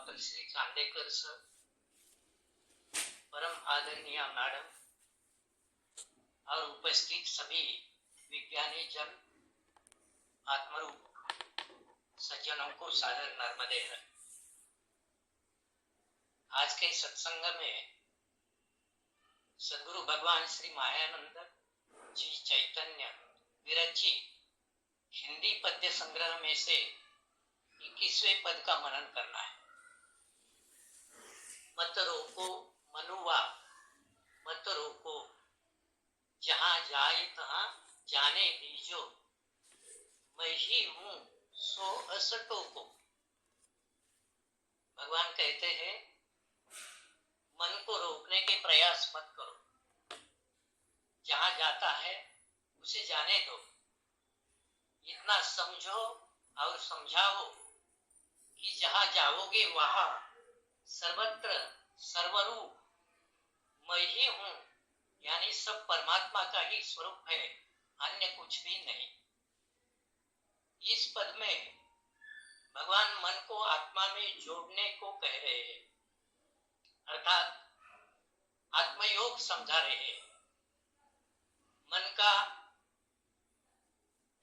Doctor Shri Chandekar sir, परम आदरणीय madam और उपस्थित सभी विज्ञानी जन, आत्मरूप सज्जनों को सादर नर्मदे है। आज के सत्संग में सद्गुरु भगवान श्री मायानंद जी चैतन्य विरचित हिंदी पद्य संग्रह में से 21वें पद का मनन करना है। मत रोको मनुआ, मत रोको, जहां जाए तहां जाने दीजो, मैं ही हूं सो असटो को। भगवान कहते हैं, मन को रोकने के प्रयास मत करो, जहां जाता है उसे जाने दो। इतना समझो और समझाओ कि जहां जाओगे वहां सर्वत्र सर्वरूप मैं ही हूं, यानी सब परमात्मा का ही स्वरूप है, अन्य कुछ भी नहीं। इस पद में भगवान मन को आत्मा में जोड़ने को कह रहे हैं, अर्थात आत्मयोग समझा रहे हैं। मन का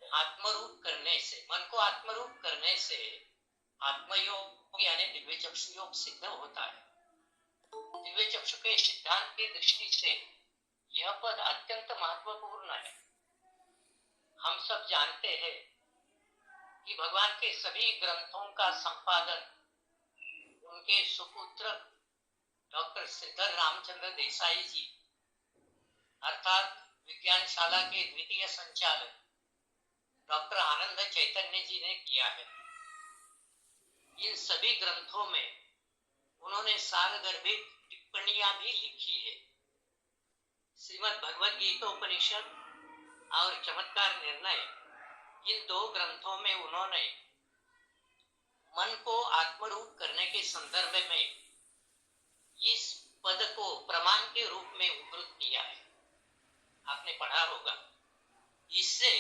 आत्मरूप करने से, मन को आत्मरूप करने से आत्मयोग यानी दिव्य चक्षु योग सिद्ध होता है। दिव्य चक्षु के सिद्धांत की दृष्टि से यह पद अत्यंत महत्वपूर्ण है। हम सब जानते हैं कि भगवान के सभी ग्रंथों का संपादन उनके सुपुत्र डॉक्टर श्रीधर रामचंद्र देसाई जी अर्थात विज्ञानशाला के द्वितीय संचालक डॉक्टर आनंद चैतन्य जी ने किया है। इन सभी ग्रंथों में उन्होंने सारगर्भित टिप्पणियां भी लिखी है। श्रीमद् भगवद गीता उपनिषद और चमत्कार निर्णय, इन दो ग्रंथों में उन्होंने मन को आत्मरूप करने के संदर्भ में इस पद को प्रमाण के रूप में उद्धृत किया है। आपने पढ़ा होगा। इससे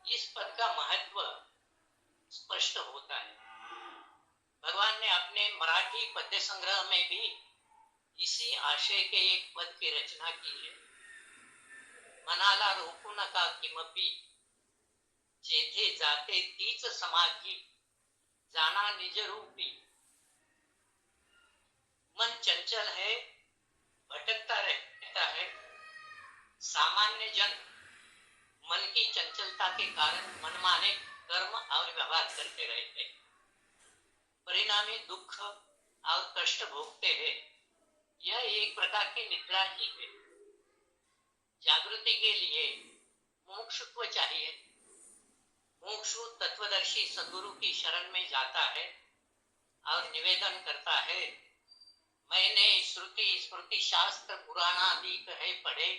इस पद का महत्व स्पष्ट होता है। भगवान ने अपने मराठी पद्य संग्रह में भी इसी आशय के एक पद की रचना की है। मनाला रोकू नका किमपि, जेथे जाते तीच समाधी, जाना निज रूपी। मन चंचल है, भटकता रहता है। सामान्य जन मन की चंचलता के कारण मनमाने कर्म और व्यवहार करते रहते हैं, परिणामी दुख और कष्ट भोगते हैं। यह एक प्रकार की निद्रा ही है। जागृति के लिए मोक्षत्व चाहिए। मोक्षु तत्वदर्शी सद्गुरु की शरण में जाता है और निवेदन करता है, मैंने श्रुति स्मृति शास्त्र पुराण आदि कहे पढ़े,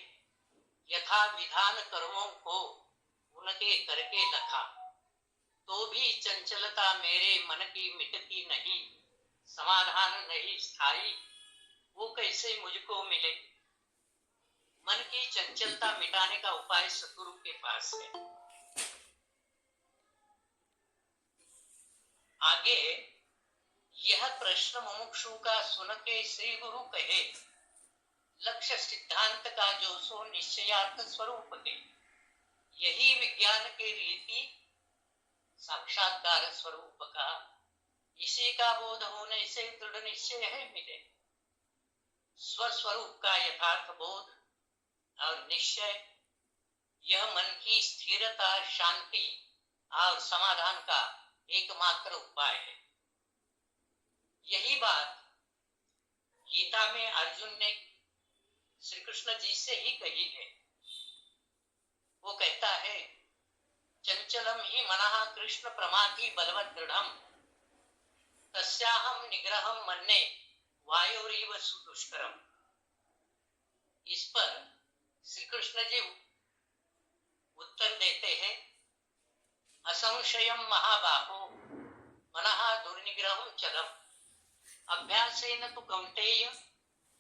यथा विधान कर्मों को उनके करके लखा, तो भी चंचलता मेरे मन की मिटती नहीं, समाधान नहीं स्थायी, वो कैसे मुझको मिले। मन की चंचलता मिटाने का उपाय सद्गुरु के पास है। आगे यह प्रश्न मुमुक्षु का सुन के श्री गुरु कहे, लक्ष्य सिद्धांत का जो सो निश्चयार्थ स्वरूप है, यही विज्ञान के रीति साक्षात्कार स्वरूप का, इसी का बोध होने से दृढ़ निश्चय है मिले। स्वस्वरूप का यथार्थ बोध और निश्चय, यह मन की स्थिरता, शांति और समाधान का एकमात्र उपाय है। यही बात गीता में अर्जुन ने श्री कृष्ण जी से ही कही है। वो कहता है, चंचलम ही मनः कृष्ण प्रमाथि बलवत् दृढ़म, तस्याहम निग्रहम मन्ये वायोरीव सुदुष्करम। इस पर श्री कृष्ण जी उत्तर देते हैं, असंशयम महाबाहो मनः दुर्निग्रहम चलम, अभ्यासेन तु कौन्तेय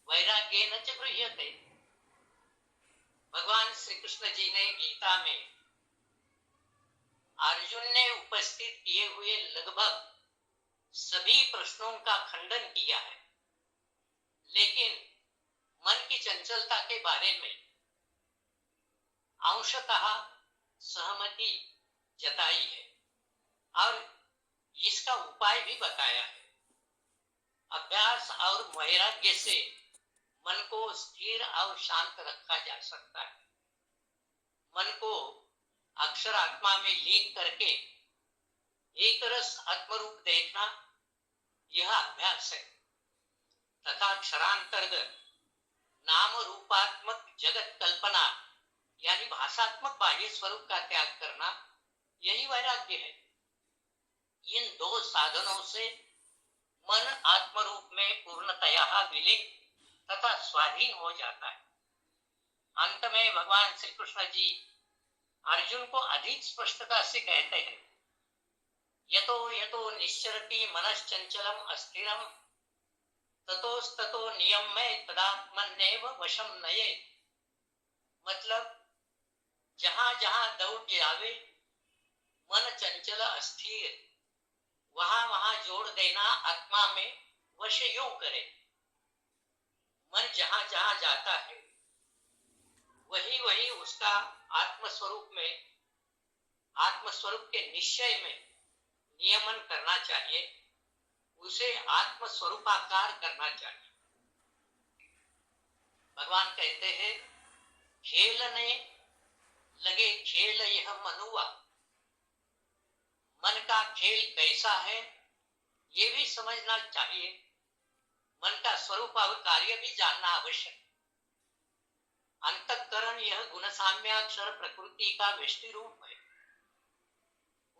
वैराग्येन च गृह्यते। भगवान श्री कृष्ण जी ने गीता में अर्जुन ने उपस्थित किए हुए लगभग सभी प्रश्नों का खंडन किया है, लेकिन मन की चंचलता के बारे में अंशतः सहमति जताई है और इसका उपाय भी बताया है। अभ्यास और वैराग्य से मन को स्थिर और शांत रखा जा सकता है। मन को अक्षर आत्मा में लीन करके एक रस आत्मरूप देखना यह अभ्यास है तथा क्षरांतर्गत नाम रूपात्मक जगत कल्पना यानी भाषात्मक बाह्य स्वरूप का त्याग करना यही वैराग्य है। इन दो साधनों से मन आत्मरूप में पूर्णतया विलीन तथा स्वाधीन हो जाता है। अंत में भगवान श्री कृष्ण जी अर्जुन को अधिक स्पष्टता से कहते हैं, यतो यतो निश्चरति मनश्चंचलम अस्थिरम ततोस्ततो नियम्य तदात्मन्येव वशम नये। मतलब जहां जहां दौड़ जावे मन चंचल अस्थिर, वहां वहां जोड़ देना आत्मा में वश यूं करे। मन जहां जहां जाता है वही वही उसका आत्मस्वरूप में, आत्मस्वरूप के निश्चय में नियमन करना चाहिए, उसे आत्मस्वरूपाकार करना चाहिए। भगवान कहते हैं, खेलने लगे खेल यह मनुआ। मन का खेल कैसा है ये भी समझना चाहिए, मन का स्वरूप और कार्य भी जानना आवश्यक। अंतःकरण यह गुणसाम्याक्षर प्रकृति का व्यष्टि रूप है।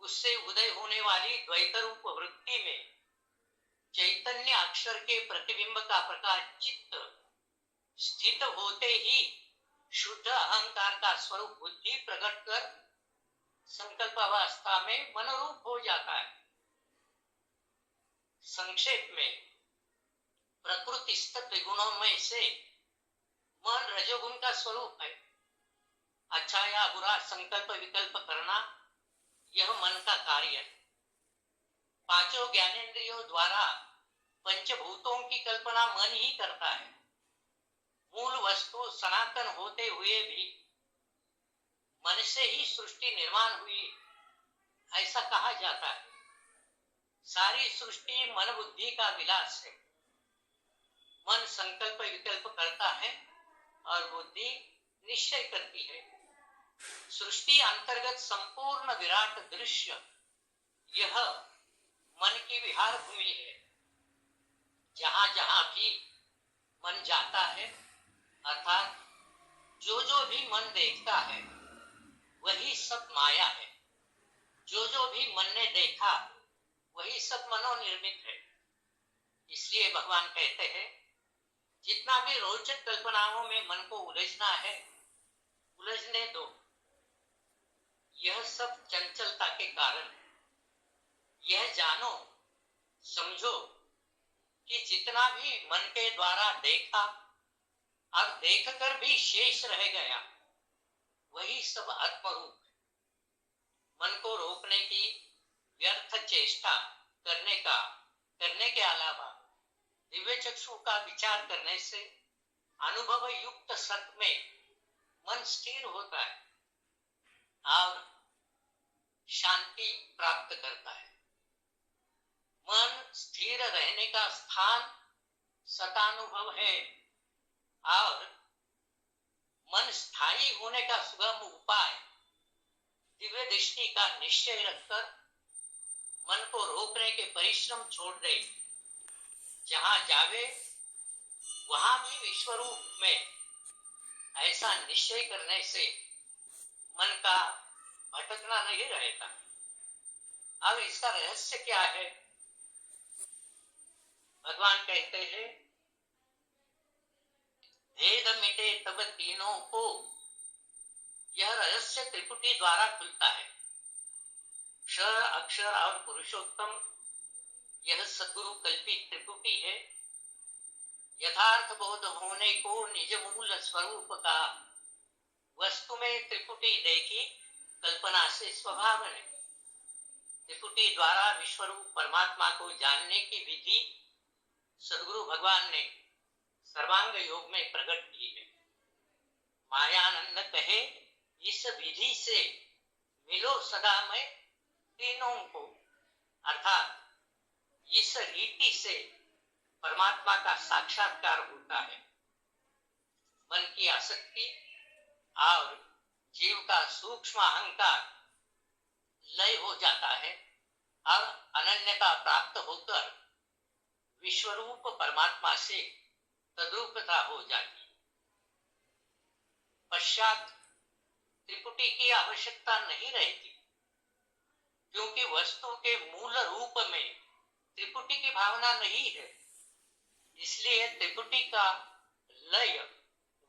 उससे उदय होने वाली द्वैत रूप वृत्ति में चैतन्य अक्षर के प्रतिबिंब का प्रकाश चित्त स्थित होते ही शुद्ध अहंकार का स्वरूप बुद्धि प्रकट कर संकल्प अवस्था में मनोरूप हो जाता है। संक्षेप में प्रकृतिस्थ त्रिगुणों में से मन रजोगुण का स्वरूप है। अच्छा या बुरा संकल्प विकल्प करना यह मन का कार्य है। पांचों ज्ञानेंद्रियों द्वारा पंचभूतों की कल्पना मन ही करता है। मूल वस्तु सनातन होते हुए भी मन से ही सृष्टि निर्माण हुई, ऐसा कहा जाता है। सारी सृष्टि मन बुद्धि का विलास है। मन संकल्प विकल्प करता है और बुद्धि निश्चय करती है। सृष्टि अंतर्गत संपूर्ण विराट दृश्य यह मन की विहार भूमि है। जहां जहां भी मन जाता है, अर्थात जो जो भी मन देखता है वही सब माया है। जो जो भी मन ने देखा वही सब मनोनिर्मित है। इसलिए भगवान कहते हैं, जितना भी रोचक कल्पनाओं में मन को उलझना है उलझने दो, यह सब चंचलता के कारण है। यह जानो समझो कि जितना भी मन के द्वारा देखा और देखकर भी शेष रह गया वही सब आत्मरूप है। मन को रोकने की व्यर्थ चेष्टा करने के अलावा दिव्य चक्षु का विचार करने से अनुभव युक्त सत में मन स्थिर होता है और शांति प्राप्त करता है। मन स्थिर रहने का स्थान सतानुभव है और मन स्थायी होने का सुगम उपाय दिव्य दृष्टि का निश्चय रखकर मन को रोकने के परिश्रम छोड़ दे। जहां जावे वहां भी विश्वरूप में ऐसा निश्चय करने से मन का भटकना नहीं रहता। अब इसका रहस्य क्या है? भगवान कहते हैं, भेद मिटे तब तीनों को, यह रहस्य त्रिपुटी द्वारा खुलता है। क्षर अक्षर और पुरुषोत्तम यह सद्गुरु कल्पित त्रिपुटी है। यथार्थ बोध होने को निज मूल स्वरूप का वस्तु में त्रिपुटी देखी कल्पना से स्वभाव है। त्रिपुटी द्वारा विश्वरूप परमात्मा को जानने की विधि सद्गुरु भगवान ने सर्वांग योग में प्रकट की है। मायानंद कहे, इस विधि से मिलो सदा में तीनों को, अर्थात इस रीति से परमात्मा का साक्षात्कार होता है। मन की आसक्ति और जीव का सूक्ष्म अहंकार लय हो जाता है और अनन्यता प्राप्त होकर विश्वरूप परमात्मा से तद्रूपता हो जाती है। पश्चात त्रिपुटी की आवश्यकता नहीं रहती, क्योंकि वस्तु के मूल रूप में त्रिपुटी की भावना नहीं है। इसलिए त्रिपुटी का लय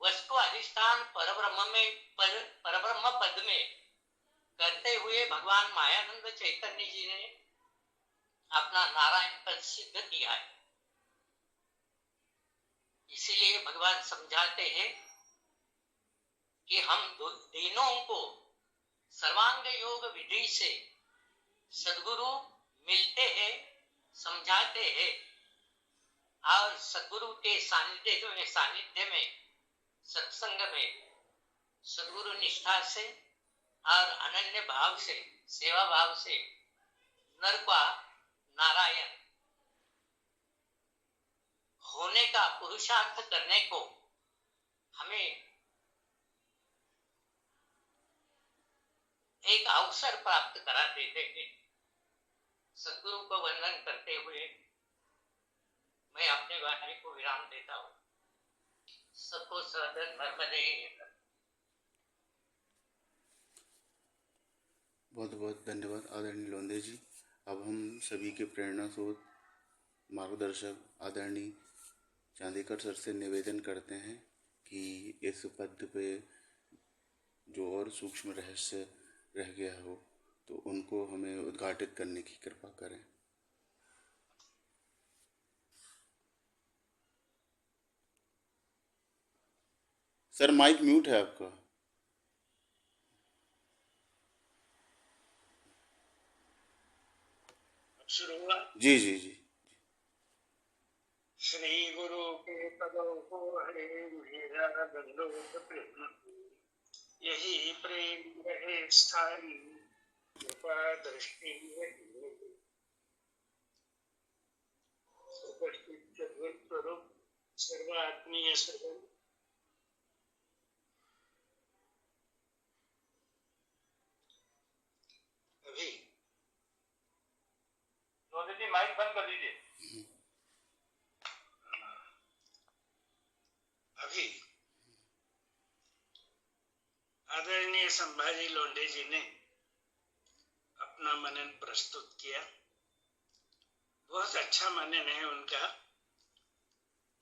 वस्तु अधिष्ठान परब्रह्म पद में करते हुए भगवान मायानंद चैतन्य जी ने अपना नारायण पद सिद्ध किया है। इसीलिए भगवान समझाते हैं कि हम तीनों को सर्वांग योग विधि से सद्गुरु मिलते हैं, समझाते हैं और सद्गुरु के सानिध्य में सत्संग में सद्गुरु निष्ठा से और अनन्य भाव से, सेवा भाव से नर का नारायण होने का पुरुषार्थ करने को हमें एक अवसर प्राप्त करा देते हैं। सद्गुरु को वंदन करते हुए मैं अपने वाणी को विराम देता हूँ। सबको सदन नर्मदे। बहुत बहुत धन्यवाद आदरणीय लोंढे जी। अब हम सभी के प्रेरणा स्रोत मार्गदर्शक आदरणीय चांदीकर सर से निवेदन करते हैं कि इस पद पे जो और सूक्ष्म रहस्य रह गया हो तो उनको हमें उद्घाटित करने की कृपा करें। सर माइक म्यूट है आपका। शुरू हुआ? जी जी जी। श्री गुरु के पदों को हरे मेरा दंडोत प्रेम, यही प्रेम रहे स्थायी, कृपा दृष्टि उपस्थित सद्गुरु स्वरूप सर्वात्मीय सर्व अभी माइक बंद कर लीजिए। अभी आदरणीय संभाजी लोंढे जी ने अपना मनन प्रस्तुत किया। बहुत अच्छा मनन है उनका,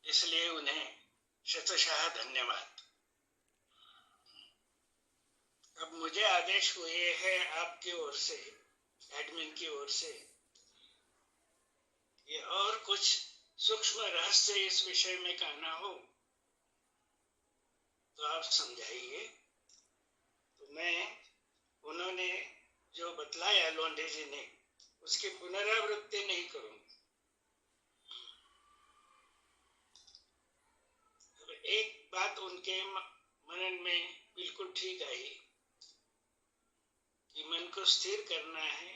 इसलिए उन्हें शतशः धन्यवाद। अब मुझे आदेश हुए हैं आपकी ओर से, एडमिन की ओर से, ये और कुछ सूक्ष्म रहस्य इस विषय में कहना हो तो आप समझाइए। तो मैं उन्होंने जो बतलाया लोंढे जी ने उसकी पुनरावृत्ति नहीं करूंगा। एक बात उनके मनन में बिल्कुल ठीक आई कि मन को स्थिर करना है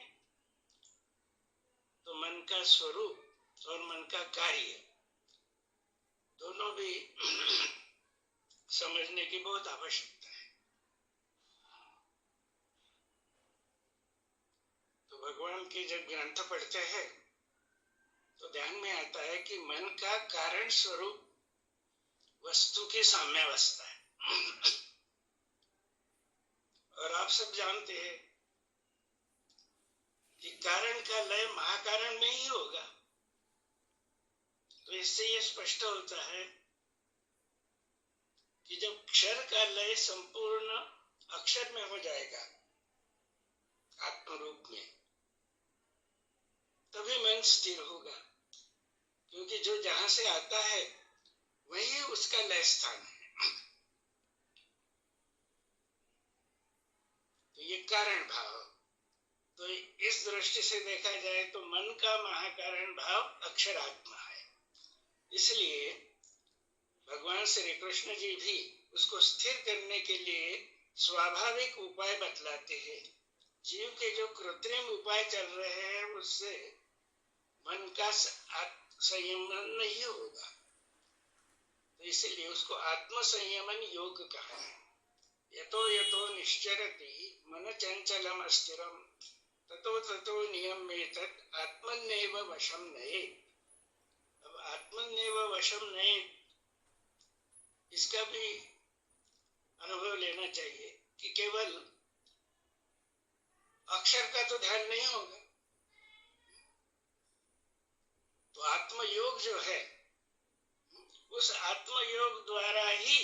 तो मन का स्वरूप और मन का कार्य दोनों भी समझने की बहुत आवश्यकता है। तो भगवान के जब ग्रंथ पढ़ते हैं तो ध्यान में आता है कि मन का कारण स्वरूप वस्तु की साम्यावस्था है। और आप सब जानते हैं कि कारण का लय महाकारण में ही होगा। तो इससे ये स्पष्ट होता है कि जब क्षर का लय संपूर्ण अक्षर में हो जाएगा आत्म रूप में, तभी मन स्थिर होगा, क्योंकि जो जहां से आता है वही उसका लय स्थान है। तो ये कारण भाव, तो इस दृष्टि से देखा जाए तो मन का महाकारण भाव अक्षरात्मा है। इसलिए भगवान श्री कृष्ण जी भी उसको स्थिर करने के लिए स्वाभाविक उपाय बतलाते हैं। जीव के जो कृत्रिम उपाय चल रहे हैं उससे मन का संयमन नहीं होगा, तो इसीलिए उसको आत्म संयमन योग कहा है। यतो यतो निश्चरति मन चंचलम अस्थिरम ततो ततो नियम्येतत् आत्मन्नेव वशम नयेत्। अब आत्मन्नेव वशम नयेत्, इसका भी अनुभव लेना चाहिए कि केवल अक्षर का तो ध्यान नहीं होगा, तो आत्मयोग जो है उस आत्मयोग द्वारा ही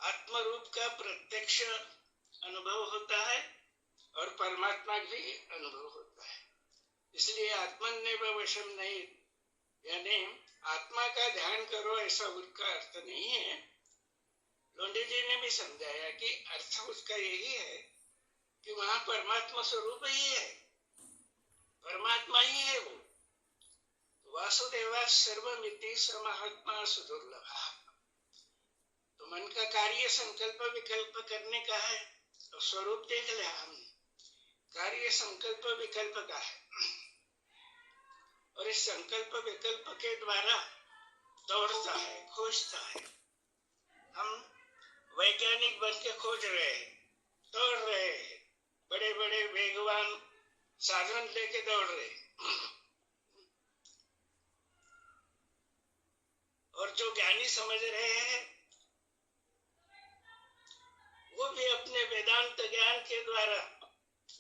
आत्मरूप का प्रत्यक्ष अनुभव होता है और परमात्मा भी अनुभव होता है। इसलिए आत्मन्नेव वशम नहीं, यानी आत्मा का ध्यान करो ऐसा उसका अर्थ नहीं है। लोंढे जी ने भी समझाया कि अर्थ उसका यही है कि वहां परमात्मा स्वरूप ही है, परमात्मा ही है वो। वासुदेवा सर्वमिति स महात्मा सुदुर्लभः। तो मन का कार्य संकल्प विकल्प करने का है, तो स्वरूप देख लिया हमने, कार्य संकल्प विकल्प का है, और इस संकल्प विकल्प के द्वारा दौड़ता है, खोजता है। हम वैज्ञानिक बन के खोज रहे हैं, दौड़ रहे हैं, बड़े बड़े वेगवान साधन लेके दौड़ रहे हैं। और जो ज्ञानी समझ रहे हैं वो भी अपने वेदांत ज्ञान के द्वारा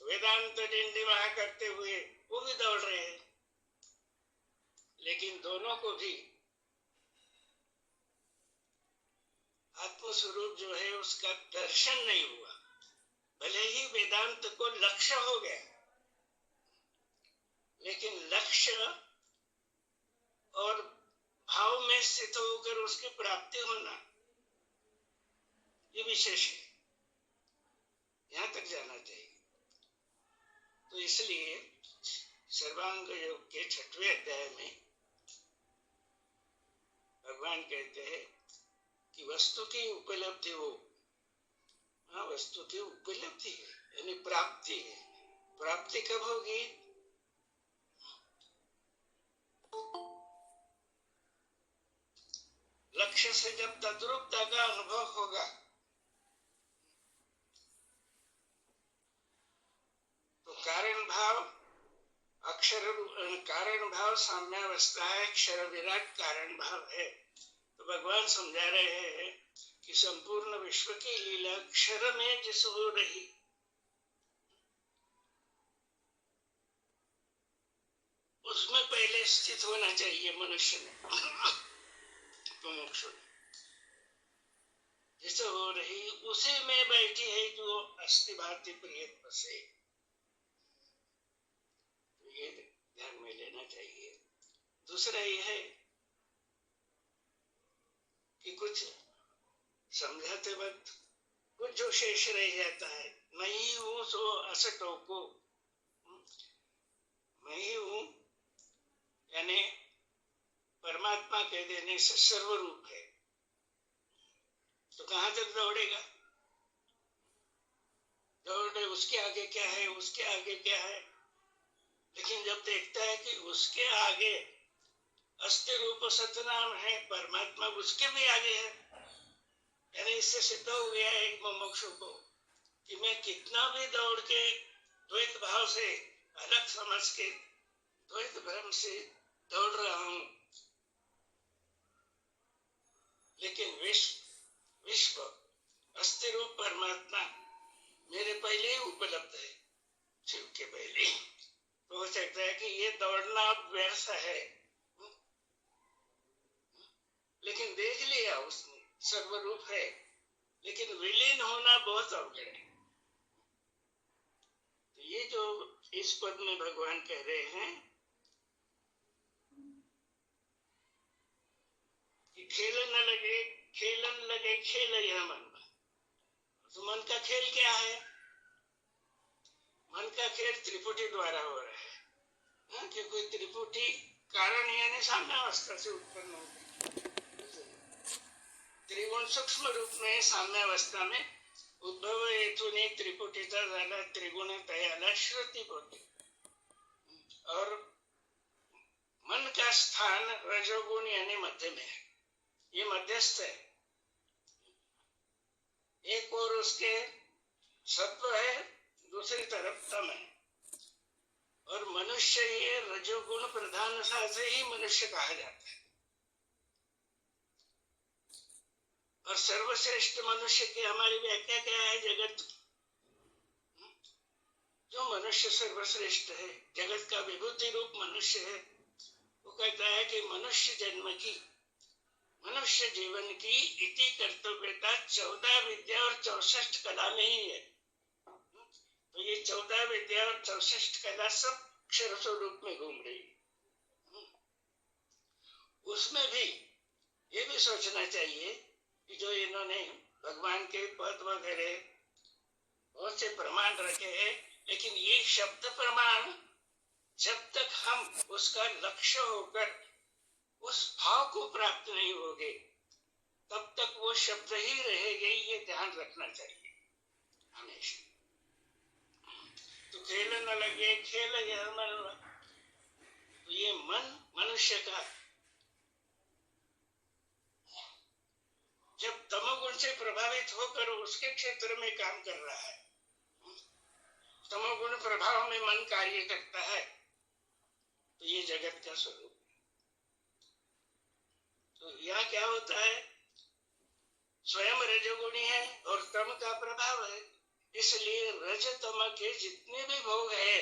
वेदांत डिंडिमा करते हुए वो भी दौड़ रहे हैं, लेकिन दोनों को भी आत्मस्वरूप जो है उसका दर्शन नहीं हुआ। भले ही वेदांत को लक्ष्य हो गया, लेकिन लक्ष्य और भाव में स्थित होकर उसकी प्राप्ति होना ये विशेष है, यहां तक जाना चाहिए। तो इसलिए सर्वांग योग के 6वें अध्याय में भगवान कहते हैं कि वस्तु की उपलब्धि हो, हाँ वस्तु की उपलब्धि है यानी प्राप्ति है। प्राप्ति कब होगी? लक्ष्य से जब तद्रूपता का अनुभव होगा तो कारण भाव अक्षर कारण भाव साम्यावस्था है, अक्षर विराट कारण भाव है। तो भगवान समझा रहे हैं कि संपूर्ण विश्व की लीला अक्षर में जिस हो रही, उसमें पहले स्थित होना चाहिए मनुष्य ने, मुमुक्षु जिसे हो रही उसी में बैठी है जो अस्थि भांति प्रिय बसे। तो ये ध्यान में लेना चाहिए। दूसरा ये है कि कुछ समझाते वक्त कुछ जो शेष रह जाता है, मैं ही हूं सो असटो को, मैं ही हूं यानी परमात्मा कह देने से सर्वरूप है, तो कहां तक दौड़ेगा? दौड़े उसके आगे क्या है, उसके आगे क्या है। लेकिन जब देखता है कि उसके आगे अस्ति रूप सतनाम है, परमात्मा उसके भी आगे है, यानी इससे सिद्ध हो गया है मुमुक्षु को कि मैं कितना भी दौड़ के द्वैत भाव से अलग समझ के द्वैत भ्रम से दौड़ रहा हूं, लेकिन विश्व अस्थि रूप परमात्मा मेरे पहले ही उपलब्ध है, शिव के पहले। तो हो सकता है कि ये दौड़ना व्यर्थ है, लेकिन देख लिया उसने सर्वरूप है, लेकिन विलीन होना बहुत अवगण है। तो ये जो इस पद में भगवान कह रहे हैं कि खेलन लगे खेल यह मन। तो मन का खेल क्या है? मन का खेल त्रिपुटी द्वारा हो रहा है, क्योंकि त्रिपुटी कारण यानी साम्यावस्था से उत्पन्न होती। त्रिगुण सूक्ष्म रूप में साम्यावस्था में उद्भव हेतूने त्रिपुटीचा झाला, त्रिगुण तयाला श्रुती बोलते। और मन का स्थान रजोगुण यानी मध्य में है, ये मध्यस्थ है। एक और उसके सत्व है, दूसरी तरफ तम है। और मनुष्य ये रजोगुण प्रधानता से ही मनुष्य कहा जाता है। और सर्वश्रेष्ठ मनुष्य की हमारी व्याख्या क्या है? जगत जो मनुष्य सर्वश्रेष्ठ है, जगत का विभूति रूप मनुष्य है, वो कहता है कि मनुष्य जन्म की, मनुष्य जीवन की इति कर्तव्यता 14 विद्या और 64 कला में ही है। तो ये 14 विद्या और 64 कला सब अक्षर स्वरूप में घूम रही। उसमें भी ये भी सोचना चाहिए कि जो इन्होंने भगवान के पद वगैरह बहुत से प्रमाण रखे हैं, लेकिन ये शब्द प्रमाण जब तक हम उसका लक्ष्य होकर उस भाव को प्राप्त नहीं होंगे, तब तक वो शब्द ही रहेंगे, ये ध्यान रखना चाहिए हमेशा। तो खेल न लगे खेल यह मन, तो ये मन मनुष्य का जब तमोगुण से प्रभावित होकर उसके क्षेत्र में काम कर रहा है, तमोगुण प्रभाव में मन कार्य करता है, तो ये जगत का स्वरूप है। तो यहाँ क्या होता है? स्वयं रजोगुणी है और तम का प्रभाव है, इसलिए रज तम के जितने भी भोग है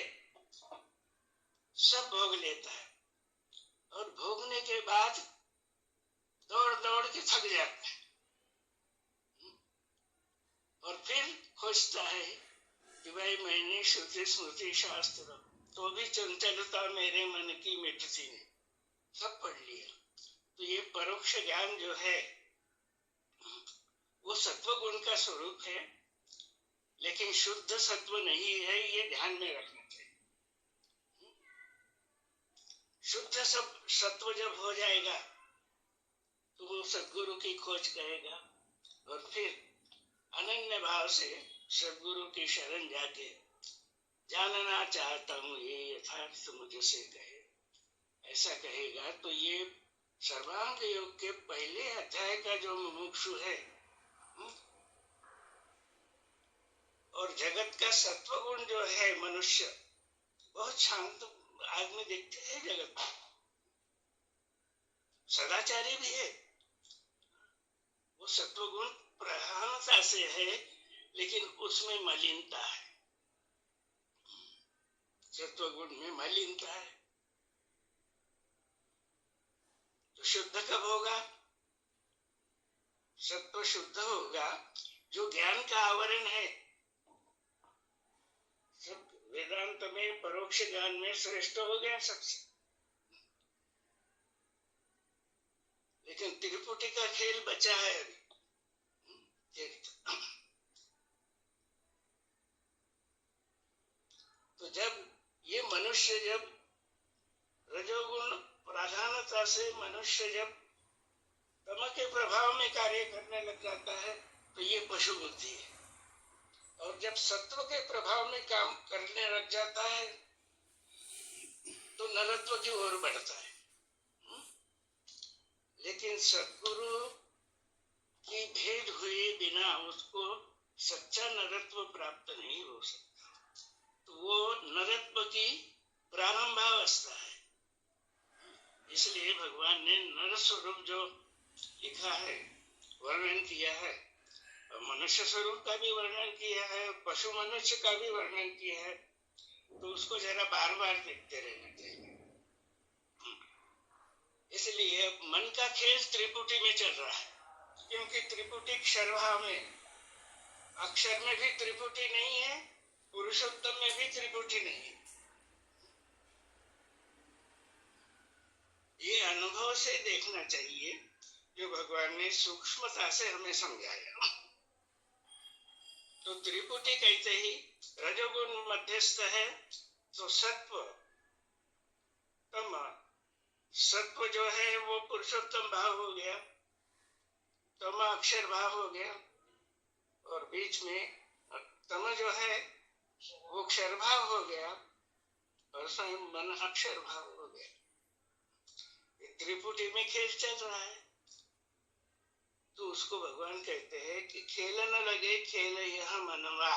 सब भोग लेता है, और भोगने के बाद दौड़ दौड़ के थक जाता है, और फिर खोजता है कि भाई मैंने श्रुति स्मृति शास्त्र तो भी चंचलता मेरे मन की मिटती नहीं, सब पढ़ लिया। तो ये परोक्ष ज्ञान जो है वो सत्व गुण का स्वरूप है, लेकिन शुद्ध सत्व नहीं है, ये ध्यान में रखना चाहिए। शुद्ध सत्व जब हो जाएगा तो वो सद्गुरु की खोज करेगा, और फिर अनन्य भाव से सद्गुरु की शरण जाके जानना चाहता हूँ ये यथार्थ मुझसे कहे, ऐसा कहेगा। तो ये सर्वांग योग के पहले अध्याय का जो मुमुक्षु है, और जगत का सत्वगुण जो है मनुष्य, बहुत शांत आदमी दिखते हैं जगत में, सदाचारी भी है, वो सत्वगुण प्रधानता से है, लेकिन उसमें मलिनता है, सत्वगुण में मलिनता है। तो शुद्ध कब होगा? सत्व शुद्ध होगा जो ज्ञान का आवरण है। सब वेदांत में परोक्ष ज्ञान में श्रेष्ठ हो गया सबसे, लेकिन त्रिपुटी का खेल बचा है अभी। तो जब ये मनुष्य जब रजोगुण प्रधानता से मनुष्य जब तम के प्रभाव में कार्य करने लग जाता है, तो ये पशु बुद्धि है। और जब सत्व के प्रभाव में काम करने लग जाता है तो नरत्व की ओर बढ़ता है। लेकिन सद्गुरु की भेद हुए बिना उसको सच्चा नरत्व प्राप्त नहीं हो सकता। तो वो नरत्व की प्रारंभावस्था है। इसलिए भगवान ने नर स्वरूप जो लिखा है, वर्णन किया है, मनुष्य स्वरूप का भी वर्णन किया है, पशु मनुष्य का भी वर्णन किया है, तो उसको जरा बार बार देखते रहना चाहिए। इसलिए मन का खेल त्रिपुटी में चल रहा है, क्योंकि त्रिपुटी क्षरभाव में, अक्षर में भी त्रिपुटी नहीं है, पुरुषोत्तम में भी त्रिपुटी नहीं है। ये अनुभव से देखना चाहिए जो भगवान ने सूक्ष्मता से हमें समझाया। तो त्रिपुटी कहते ही रजोगुण मध्यस्थ है, तो सत्व तम, सत्व जो है वो पुरुषोत्तम भाव हो गया, तम अक्षर भाव हो गया, और बीच में तम जो है वो क्षर भाव हो गया, और स्वयं मन अक्षर भाव हो गया। त्रिपुटी में खेल चल रहा है, तो उसको भगवान कहते हैं कि खेल न लगे खेल यह मनवा।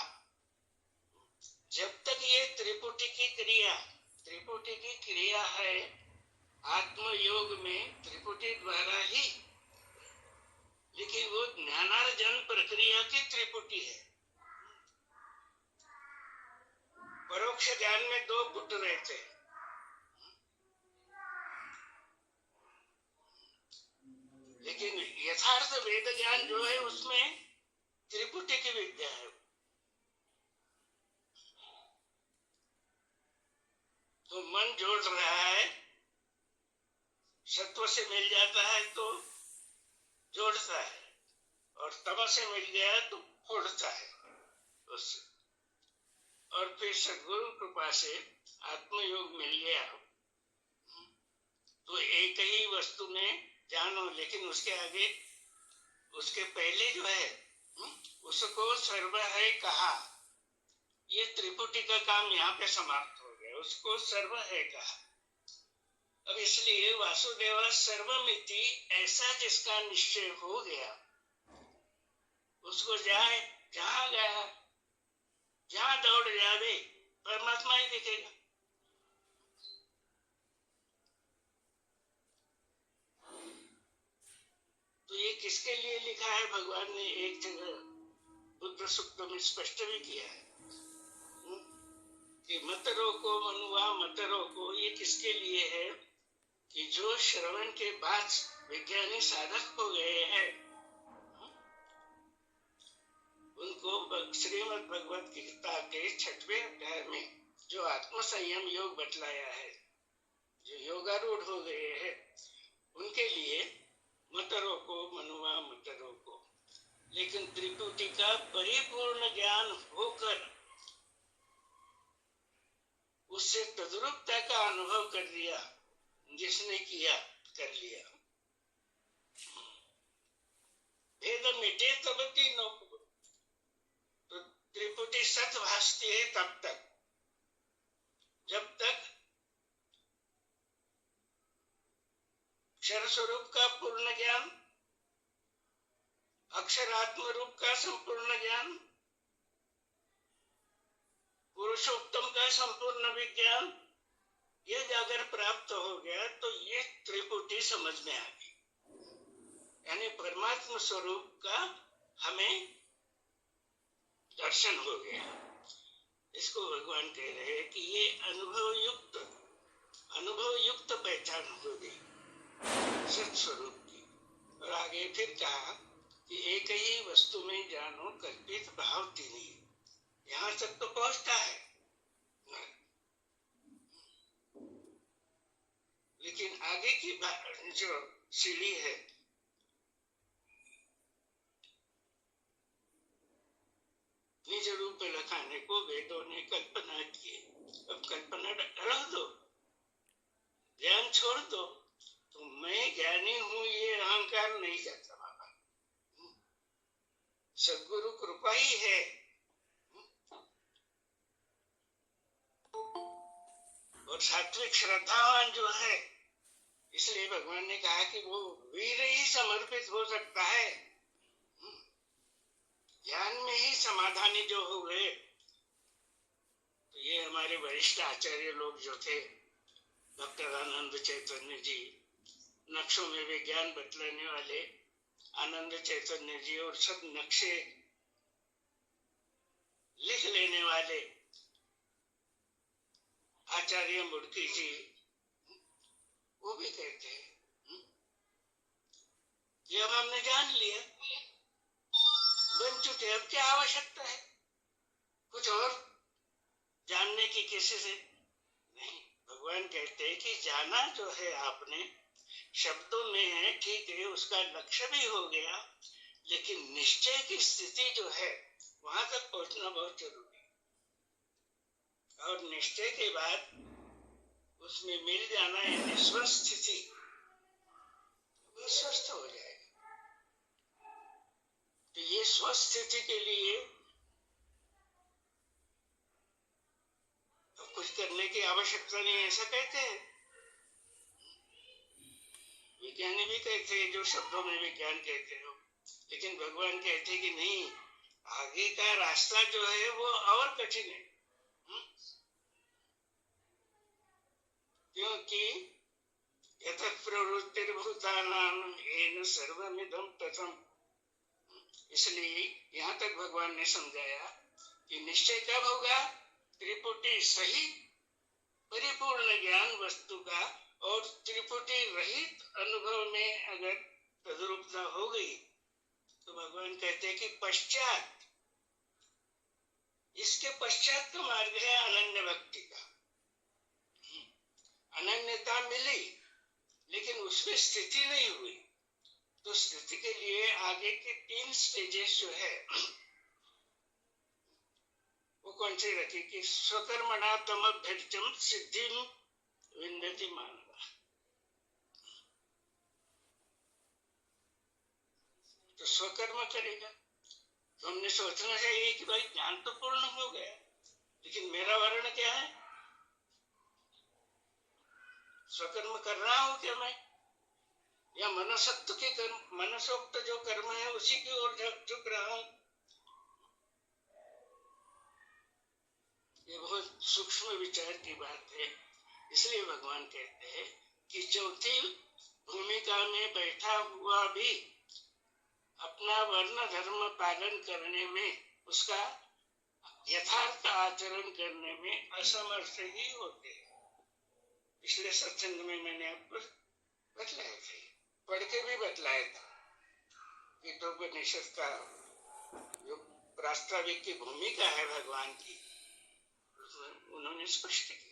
जब तक ये त्रिपुटी की क्रिया है आत्मयोग में त्रिपुटी द्वारा ही, लेकिन वो ज्ञानार्जन प्रक्रिया की त्रिपुटी है। परोक्ष ज्ञान में दो गुट रहते हैं, लेकिन यथार्थ वेद ज्ञान जो है उसमें त्रिपुटी की विद्या है। तो मन जोड़ रहा है, सत्व से मिल जाता है तो जोड़ता है, और तम से मिल गया तो फोड़ता है उससे, और फिर सद्गुरु कृपा से आत्मयोग मिल गया तो एक ही वस्तु में जानो, लेकिन उसके आगे, उसके पहले जो है उसको सर्व है कहा, ये त्रिपुटी का काम यहाँ पे समाप्त हो गया, उसको सर्व है कहा। अब इसलिए वासुदेव सर्वमिति ऐसा जिसका निश्चय हो गया, उसको जाए जहां गया, जहां दौड़ जावे परमात्मा ही दिखेगा। तो ये किसके लिए लिखा है? भगवान ने एक जगह बुद्ध सूक्त में स्पष्ट भी किया है कि मत रोको मनुआ मत रोको। ये किसके लिए है? कि जो श्रवण के बाद विज्ञानी साधक हो गए हैं, उनको श्रीमद् भगवत गीता के 6वें अध्याय में जो आत्म संयम योग बतलाया है, जो योगारूढ़ हो गए हैं, उनके लिए मत रोको मनुआ मत रोको। लेकिन त्रिपुटी का परिपूर्ण ज्ञान होकर उससे तद्रूपता का अनुभव कर लिया, जिसने किया कर लिया। भेद मिटे तब तीनों को, तो त्रिपुटी सत भासती है तब तक, जब तक अक्षर स्वरूप का पूर्ण ज्ञान, अक्षरात्म रूप का संपूर्ण ज्ञान, पुरुषोत्तम का संपूर्ण विज्ञान, ये अगर प्राप्त हो गया तो ये त्रिपुटी समझ में आ गई, यानी परमात्मा स्वरूप का हमें दर्शन हो गया। इसको भगवान कह रहे हैं कि ये अनुभव युक्त पहचान हो गई सत स्वरूप की। और आगे फिर कहा कि एक ही वस्तु में जानो कल्पित भाव तीनी। यहां तक तो पहुंचता है, लेकिन आगे की जो सीढ़ी है, निज रूप लखाने को वेदों ने कल्पना की। अब कल्पना रख दो, ज्ञान छोड़ दो, तो मैं ज्ञानी हूं ये अहंकार नहीं जाता बाबा। सद्गुरु कृपा ही है। और सात्विक श्रद्धावान जो है, इसलिए भगवान ने कहा कि वो वीर ही समर्पित हो सकता है। ज्ञान में ही समाधानी जो हो गए, तो ये हमारे वरिष्ठ आचार्य लोग जो थे, डॉक्टर आनंद चैतन्य जी, नक्शों में विज्ञान बतलाने वाले आनंद चैतन्य जी, और सब नक्शे लिख लेने वाले आचार्य मुड़की जी, वो भी कहते हैं कि अब हमने जान लिया, बन चुके, अब क्या आवश्यकता है कुछ और जानने की किसी से नहीं। भगवान कहते हैं कि जाना जो है आपने शब्दों में है, ठीक है, उसका लक्ष्य भी हो गया, लेकिन निश्चय की स्थिति जो है वहां तक पहुंचना बहुत जरूरी है। और निश्चय के बाद उसमें मिल जाना यानी स्वस्थिति, वो स्वस्थ हो जाएगा। तो ये स्वस्थिति के लिए अब कुछ करने की आवश्यकता नहीं, ऐसा कहते हैं विज्ञानी भी कहते हैं, जो शब्दों में विज्ञान कहते हो, लेकिन भगवान कहते हैं कि नहीं, आगे का रास्ता जो है वो और कठिन है। क्योंकि यतः प्रवृत्तिर्भूतानां येन सर्वमिदं ततं, इसलिए यहाँ तक भगवान ने समझाया कि निश्चय कब होगा, त्रिपुटी सहित परिपूर्ण ज्ञान वस्तु का और त्रिपुटी रहित अनुभव में अगर तद्रूपता हो गई तो भगवान कहते हैं कि पश्चात, इसके पश्चात का मार्ग है अनन्य भक्ति का। अनन्यता मिली लेकिन उसमें स्थिति नहीं हुई, तो स्थिति के लिए आगे के 3 स्टेजेस जो है वो कौन सी रखी कि स्वकर्मणा तमभ्यर्चम सिद्धिम विन्दति मानव। तो स्वकर्म करेगा तो हमने सोचना चाहिए कि भाई ज्ञान तो पूर्ण हो गया, लेकिन मेरा वर्ण क्या है, स्वकर्म कर रहा हूं क्या मैं, या मनसोक्त के कर्म, मनसोक्त जो कर्म है उसी की ओर झुक रहा हूं। ये बहुत सूक्ष्म विचार की बात है। इसलिए भगवान कहते हैं कि चौथी भूमिका में बैठा हुआ भी अपना वर्ण धर्म पालन करने में, उसका यथार्थ आचरण करने में असमर्थ ही होते हैं। पिछले सत्संग में मैंने आपको बतलाया था, पढ़ के भी बतलाया था, गीतोपनिषद का जो प्रास्ताविक की भूमिका है भगवान की, उन्होंने स्पष्ट किया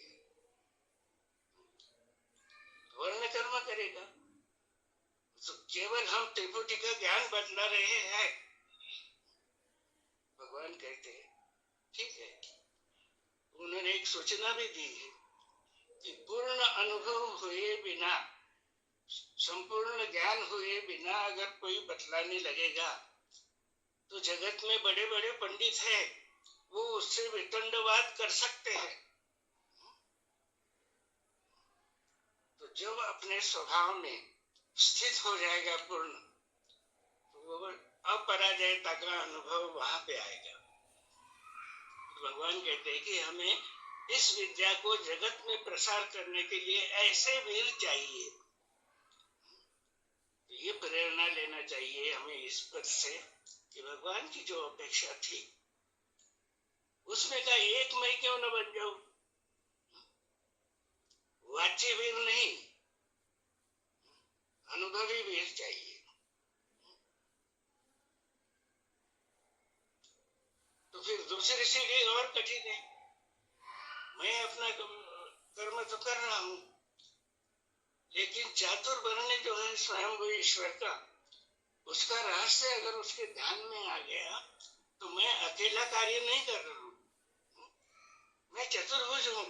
वर्ण कर्म करेगा। तो केवल हम त्रिपुटी का ज्ञान बदला रहे हैं, भगवान कहते हैं ठीक है। उन्होंने एक सूचना भी दी है कि पूर्ण अनुभव हुए बिना, संपूर्ण ज्ञान हुए बिना अगर कोई बतलाने लगेगा तो जगत में बड़े बड़े पंडित हैं, वो उससे वितंडवाद कर सकते हैं। तो जब अपने स्वभाव में स्थित हो जाएगा पूर्ण, तो वो अपराजयता का अनुभव वहां पे आएगा। तो भगवान कहते हैं कि हमें इस विद्या को जगत में प्रसार करने के लिए ऐसे वीर चाहिए। तो ये प्रेरणा लेना चाहिए हमें इस पद से कि भगवान की जो अपेक्षा थी उसमें का एक मैं क्यों न बन जाऊं, वाच्य वीर नहीं, अनुभवी वीर चाहिए। तो फिर दूसरी सीढ़ी और कठिन है। मैं अपना कर्म तो कर रहा हूं, लेकिन चातुर्वर्ण जो है स्वयं ईश्वर का, उसका रहस्य अगर उसके ध्यान में आ गया तो मैं अकेला कार्य नहीं कर रहा हूं, मैं चतुर्भुज हूं।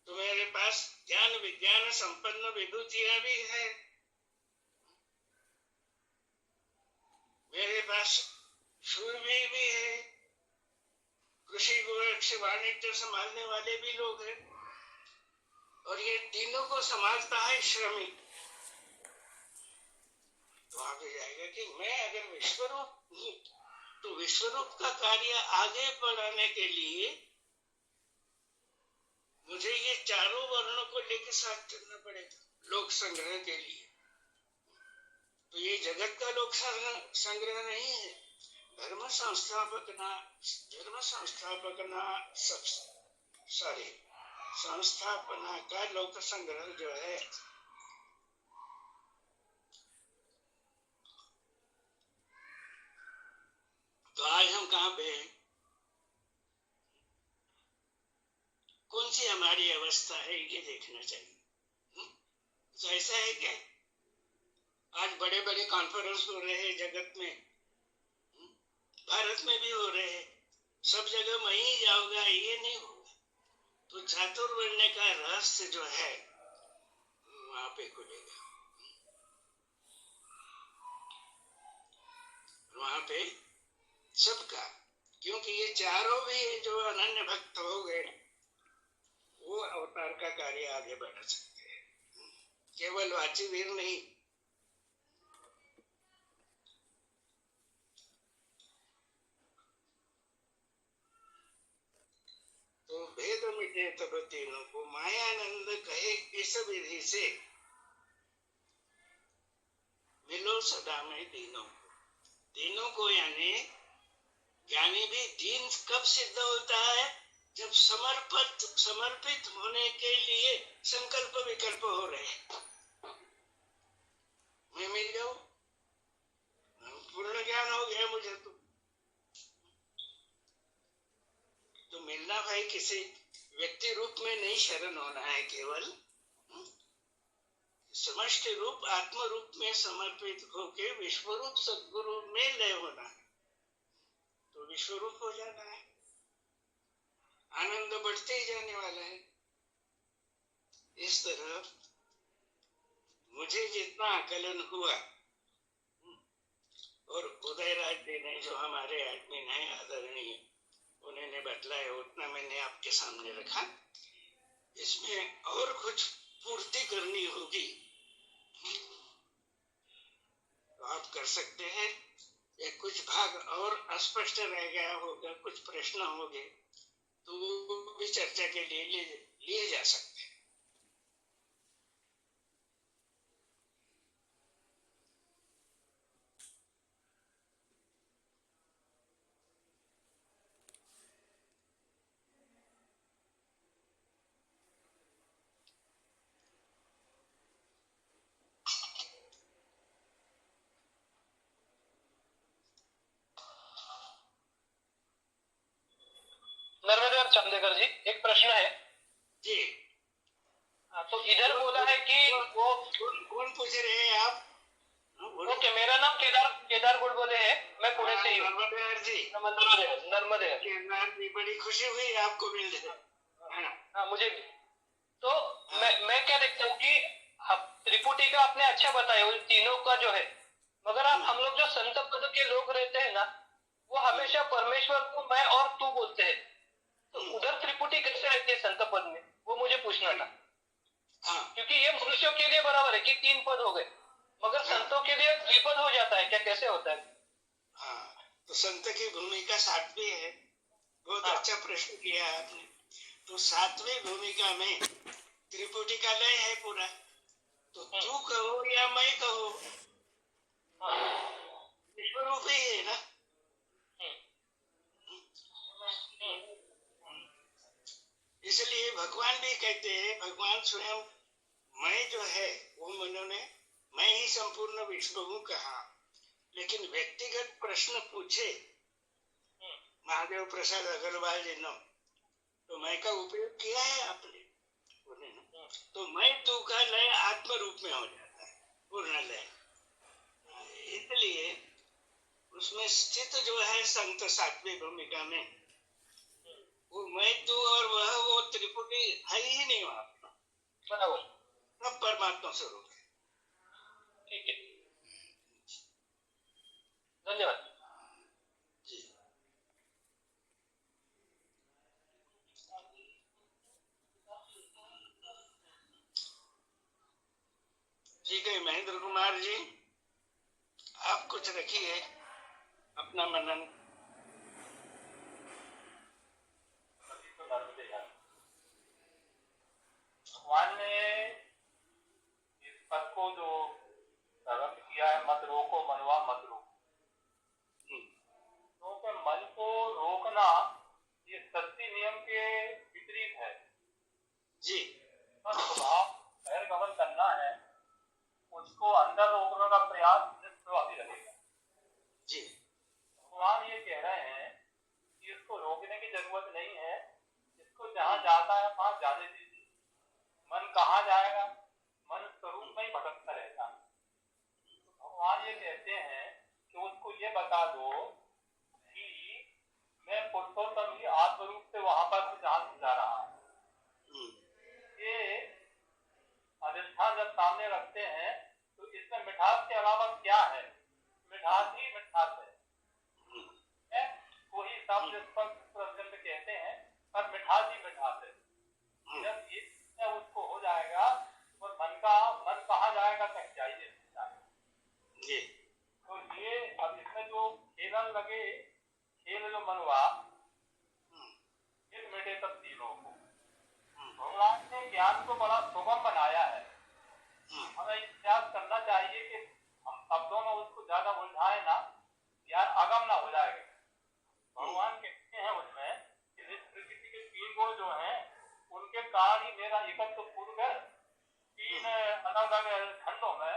तो मेरे पास ज्ञान विज्ञान संपन्न विभूतियां भी है, मेरे पास शूरवीर भी है, कृषि गोरक्ष वाणिज्य संभालने वाले भी लोग हैं, और ये तीनों को संभालता है श्रमिक। तो आगे जाएगा कि मैं अगर विश्वरूप हूं तो विश्वरूप का कार्य आगे बढ़ाने के लिए मुझे ये चारों वर्णों को लेकर साथ चलना पड़ेगा लोक संग्रह के लिए। तो ये जगत का लोक संग्रह नहीं है, धर्म संस्थापना का लोक संग्रह जो है, तो आज हम कहाँ पे हैं, कौन सी हमारी अवस्था है, ये देखना चाहिए। तो ऐसा है क्या आज बड़े बड़े कॉन्फ्रेंस हो रहे हैं जगत में, भारत में भी हो रहे हैं, सब जगह मैं ही जाऊंगा ये नहीं होगा। तो चातुर्वर्ण्य का रहस्य जो है वहां पे खुलेगा, वहां पे सबका, क्योंकि ये चारों भी जो अनन्य भक्त हो गए वो अवतार का कार्य आगे बढ़ा सकते हैं, केवल वाचीवीर नहीं। तो भेद मिटे तब तीनों को मायानंद कहे इस विधि से, मिलो सदा में तीनों को यानी ज्ञानी भी दीन कब सिद्ध होता है, जब समर्पित होने के लिए संकल्प विकल्प हो रहे हैं। मैं मिल जाऊं, पूर्ण ज्ञान हो गया मुझे, तो मिलना भाई किसी व्यक्ति रूप में नहीं शरण होना है, केवल समष्टि रूप आत्म रूप में समर्पित होके विश्वरूप सद्गुरु में लय होना है, तो विश्वरूप हो जाना है, आनंद बढ़ते ही जाने वाला है। इस तरह मुझे जितना आकलन हुआ और उदयराज जी ने जो हमारे एडमिन है आदरणीय, उन्होंने बतलाया उतना मैंने आपके सामने रखा। इसमें और कुछ पूर्ति करनी होगी तो आप कर सकते हैं, या कुछ भाग और अस्पष्ट रह गया होगा, कुछ प्रश्न होंगे तो वो भी चर्चा के लिए लिए जा सकते हैं। नर्मदे और चंदेकर जी, एक प्रश्न है जी। तो इधर बोला है कि वो कौन पूछ रहे हैं आप? ओके, मेरा नाम केदार गुड़बोले है, मैं पुणे से ही हूँ। नर्मदे जी, बड़ी खुशी हुई आपको मिलने। हाँ, मुझे भी। तो मैं क्या देखता हूँ कि त्रिपुटी का आपने अच्छा बताया, उन तीनों का जो है, मगर आप हम लोग जो संत पद के लोग रहते हैं ना, वो हमेशा परमेश्वर को मैं और तू बोलते हैं, तो उधर त्रिपुटी कैसे रहती है संत पद में, वो मुझे पूछना था। क्योंकि ये मनुष्यों के लिए बराबर है कि 3 पद हो गए, मगर संतों के लिए द्विपद हो जाता है क्या, कैसे होता है? हाँ, तो संत की भूमिका 7वीं है। बहुत अच्छा प्रश्न किया आपने। तो 7वीं भूमिका में त्रिपुटी का लय है पूरा, तो तू कहो या मैं कहो, विश्वरूप ही है ना। इसलिए भगवान भी कहते हैं, भगवान स्वयं मैं जो है वो उन्होंने मैं ही संपूर्ण विश्व हूँ कहा, लेकिन व्यक्तिगत प्रश्न पूछे महादेव प्रसाद अग्रवाल जी ने, तो मैं का उपयोग किया है आपने, तो मैं तू का लय आत्म रूप में हो जाता है, पूर्ण लय। इसलिए उसमें स्थित जो है संत 7वीं भूमिका में, वो मैं तू और वह वो त्रिपुटी है ही नहीं वहां पर, सब परमात्मा स्वरूप है। ठीक है, धन्यवाद जी। ठीक है महेंद्र कुमार जी, आप कुछ रखिए अपना मनन। भगवान ने इस पद को जो प्रारंभ किया है, मत रोको मनवा मत रोको, क्योंकि मन को रोकना ये सत्य नियम के विपरीत है जी। स्वभाव बहिर्गमन करना है, उसको अंदर रोकने का प्रयास निष्प्रभावी रहेगा जी। भगवान ये कह रहे हैं कि इसको रोकने की जरूरत नहीं है, इसको जहां जाता है वहां जाने दीजिए। मन कहाँ जाएगा, मन स्वरूप में ही भटकता रहता है। बता दो कि मैं पुरुषोत्तम ही आत्म रूप से वहां पर से जहां से जा रहा हूं। ये अधिष्ठान जब सामने रखते हैं तो इसमें मिठास के अलावा क्या है? मिठास ही मिठास है। कोई शब्द स्पष्ट कहते हैं पर मिठास ही मिठास है। जब ये उसको हो जाएगा तो मन कहाँ जाएगा? कहीं जाइए। तो ये अब इसमें जो खेलन लगे, खेल जो मनवा, फिर मिटे तब तीनों को। भगवान ने ज्ञान को बड़ा सुगम बनाया है। हमें प्रयास करना चाहिए कि हम शब्दों में उसको ज्यादा उलझाए ना, ज्ञान अगम ना हो जाएगा। भगवान कहते हैं उसमें कि प्रकृति के तीन गुण जो हैं उनके कारण ही मेरा एकत्व पूर्व तीन अलग अलग खंडों में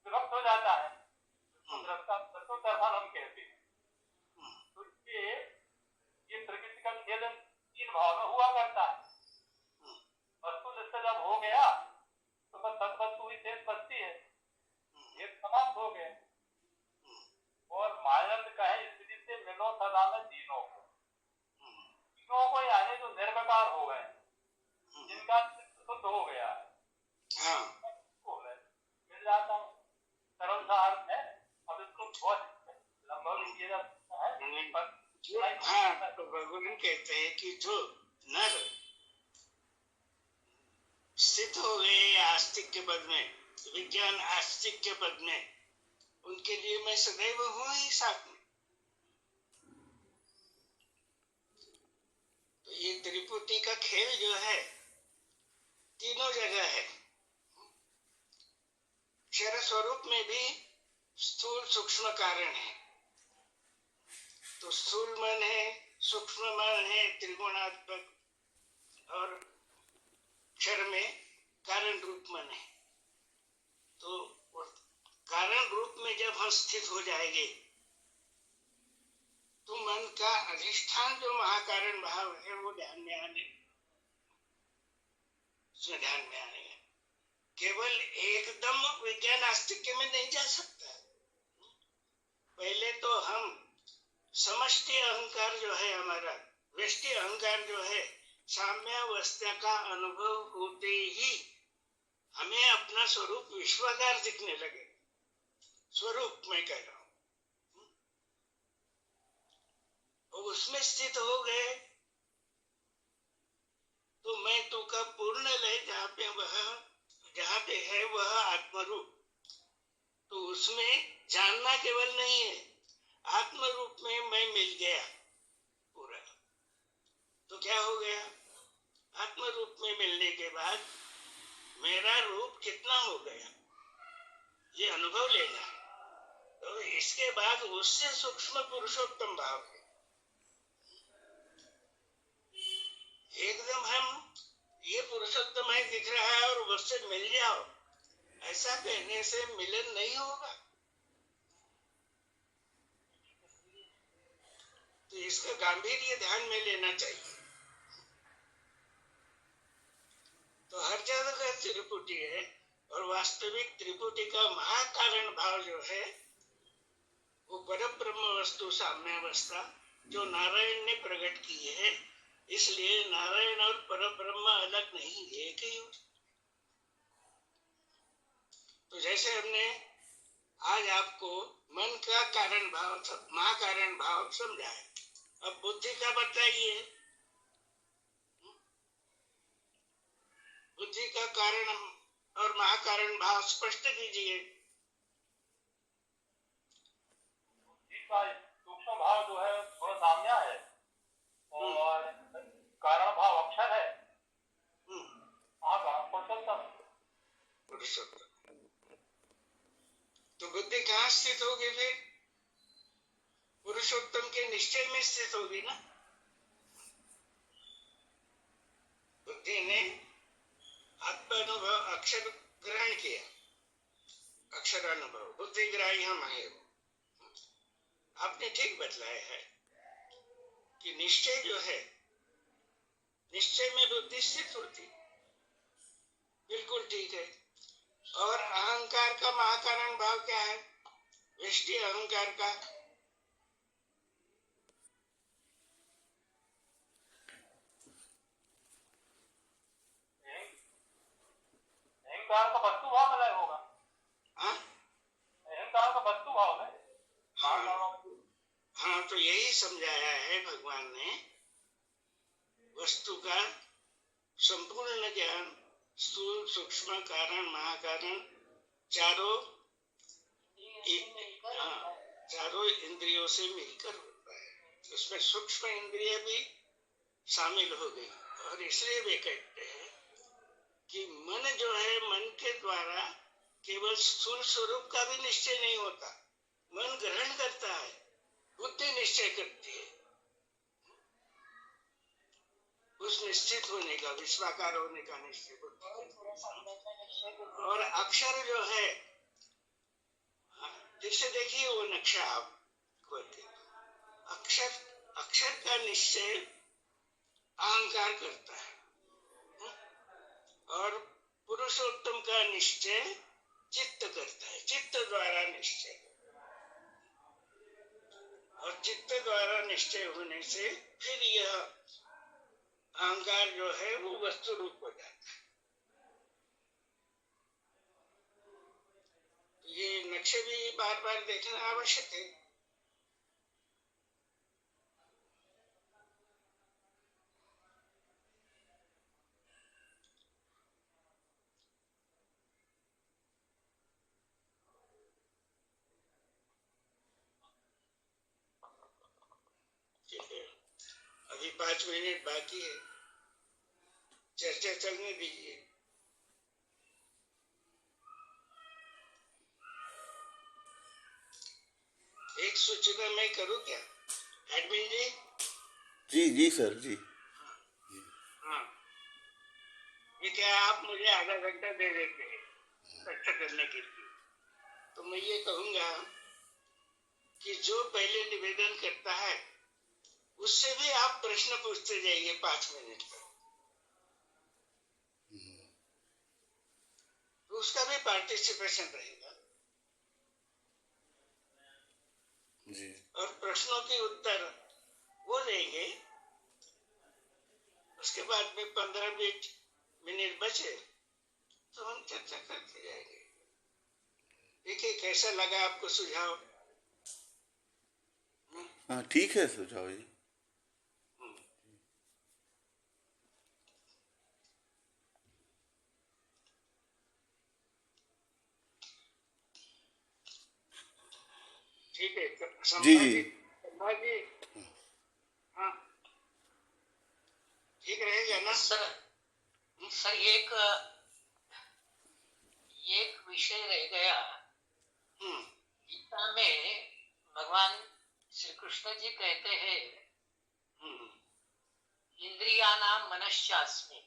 विभक्त हो जाता है। हम कहते हैं तो ये प्रकृति का खेल तीन भाव में हुआ करता है। वस्तु निष्ठ जब हो गया तो बस तत्वस्तु ही शेष बचती है, ये समाप्त हो गए। और मायनंद कहे स्थिति से मिलो सदा में तीनों को यानी जो निर्विकार हो गए, जिनका शुद्ध हो गया है, मिल जाता हूँ। सरल सा अर्थ है। अब इसको बहुत लंबा भी किया जा सकता है। तो भगवान कहते हैं कि जो नर स्थित हो गए आस्तिक के पद में, विज्ञान आस्तिक के पद में, उनके लिए मैं सदैव हूं ही साथ में। तो ये त्रिपुटी का खेल जो है तीनों जगह है। क्षर स्वरूप में भी स्थूल सूक्ष्म कारण है। तो स्थूल मन है, सूक्ष्म मन है, त्रिगुणात्मक, और क्षर में कारण रूप मन है। तो कारण रूप में जब हम स्थित हो जाएंगे तो मन का अधिष्ठान जो महाकारण भाव है वो ध्यान में आने केवल एकदम विज्ञान आस्तिक्य में नहीं जा सकता। पहले तो हम समष्टि अहंकार जो है हमारा, व्यष्टि अहंकार जो है, साम्यावस्था का अनुभव होते ही हमें अपना स्वरूप विश्वाकार दिखने लगे। स्वरूप में कह रहा हूं, और उसमें स्थित हो गए तो मैं तो का पूर्ण लय जहाँ पे है वह आत्मरूप। तो उसमें जानना केवल नहीं है, आत्मरूप में मैं मिल गया पूरा। तो क्या हो गया? आत्मरूप में मिलने के बाद मेरा रूप कितना हो गया ये अनुभव लेना है। तो इसके बाद उससे सूक्ष्म पुरुषोत्तम भाव है। एकदम हम ये पुरुषोत्तम है दिख रहा है और उससे मिल जाओ, ऐसा कहने से मिलन नहीं होगा। तो इसका गांभीर्य ध्यान में लेना चाहिए। तो हर जगह का त्रिपुटी है, और वास्तविक त्रिपुटी का महाकारण भाव जो है वो परब्रह्म वस्तु साम्यावस्था जो नारायण ने प्रकट की है। इसलिए नारायण और परब्रह्म अलग नहीं, एक ही हो। तो जैसे हमने आज आपको मन का कारण भाव, महाकारण भाव समझाया, अब बुद्धि का बताइए। बुद्धि का कारण और महाकारण भाव स्पष्ट कीजिए। बुद्धि का सूक्ष्म भाव जो है थोड़ा साम्या है और कारण भाव अक्षर है। पुरुषोत्तम। तो बुद्धि कहाँ स्थित होगी फिर? पुरुषोत्तम के निश्चय में स्थित होगी ना। बुद्धि ने आत्मानुभव अक्षर ग्रहण किया, अक्षरानुभव, बुद्धिग्राही हम है। आपने ठीक बतलाया है कि निश्चय जो है, निश्चय में बुद्धि स्थित होती, बिल्कुल ठीक है। और अहंकार का महाकारण भाव क्या है? व्यष्टि अहंकार का भगवान ने वस्तु का संपूर्ण ज्ञान स्थूल सूक्ष्म कारण महाकारण चारों चारों इंद्रियों से मिलकर होता है। उसमें सूक्ष्म इंद्रिय भी शामिल हो गई और इसलिए वे कहते हैं कि मन जो है, मन के द्वारा केवल स्थूल स्वरूप का भी निश्चय नहीं होता। मन ग्रहण करता है, बुद्धि निश्चय करती है उस निश्चित होने का, विश्वाकार होने का निश्चय और अक्षर जो है, जैसे देखिए वो नक्शा आप अक्षर अक्षर का निश्चय अहंकार करता है और पुरुषोत्तम का निश्चय चित्त करता है, चित्त द्वारा निश्चय। और चित्त द्वारा निश्चय होने से फिर यह अहंकार जो है वो वस्तु रूप हो जाता है। तो ये नक्शे भी बार बार देखना आवश्यक है। अभी 5 मिनट बाकी है, चर्चा चलने दीजिए। एक सूचना मैं करूं क्या एडमिन जी? जी सर जी। हाँ, ये क्या आप मुझे आधा घंटा दे देते हैं चर्चा करने के लिए? तो मैं ये कहूंगा कि जो पहले निवेदन करता है उससे भी आप प्रश्न पूछते जाइए 5 मिनट तक, तो उसका भी पार्टिसिपेशन रहेगा जी। और प्रश्नों के उत्तर वो देंगे। उसके बाद में 15-20 मिनट बचे तो हम चर्चा करते जाएंगे। देखिए कैसा लगा आपको सुझाव? हाँ ठीक है सुझाव जी। ठीक है जी। संभाजी, हाँ ठीक रहेगा ना? सर एक विषय रह गया। गीता में भगवान श्री कृष्ण जी कहते हैं इंद्रियाणाम मनश्चास्मि।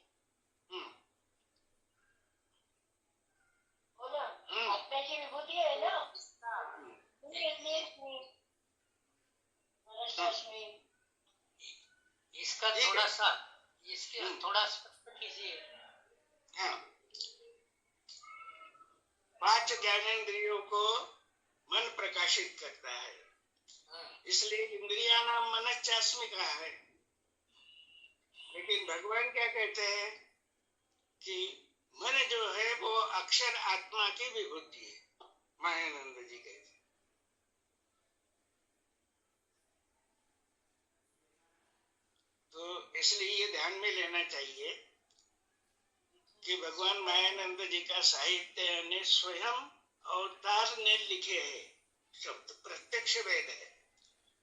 आत्मा की विभूति है ना, इसका थोड़ा स्पष्ट कीजिए। हाँ, 5 ज्ञानेंद्रियों को मन प्रकाशित करता है, इसलिए इंद्रिया नाम मनश्चास्मि कहा है। लेकिन भगवान क्या कहते हैं कि मन जो है वो अक्षर आत्मा की विभूति है। मायानंद जी कहते हैं। तो इसलिए ये ध्यान में लेना चाहिए कि भगवान मायानंद जी का साहित्य ने स्वयं अवतार ने लिखे हैं, शब्द प्रत्यक्ष वेद है।